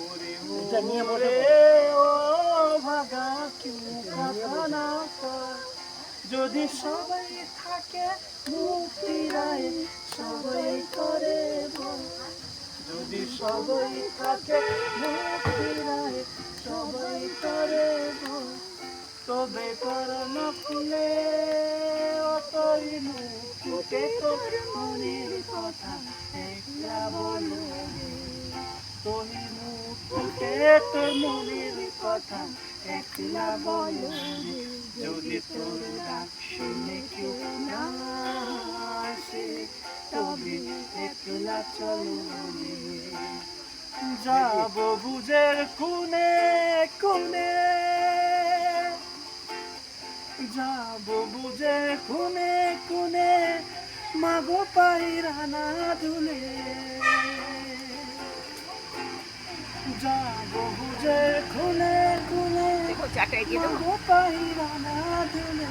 ওরে এটা নিয়ে বসে ওরে ও ভাগা কেউ কথা না কয়। যদি সবাই থাকে মুক্তিরায় সবাই করে ভয়। যদি সবাই থাকে মুক্তিরায় সবাই করে ভয়। তবে তোর নকলে অতই মুকুটে তোর মনের কথা একলা বলো রে। তোর মুকুটে তোর মনের কথা একলা বলো রে। যদি তোর ডাক শুনে কেউ না আসে তবে একলা চলো রে। যাব বুঝের কোনে কোনে, যাব বুঝে কোনে কোনে, মাগো পায়রা না দুলে। যাব বুঝে কোনে কোনে, দেখো চাটাই দিয়ে দেবো। মাগো পায়রা না দুলে।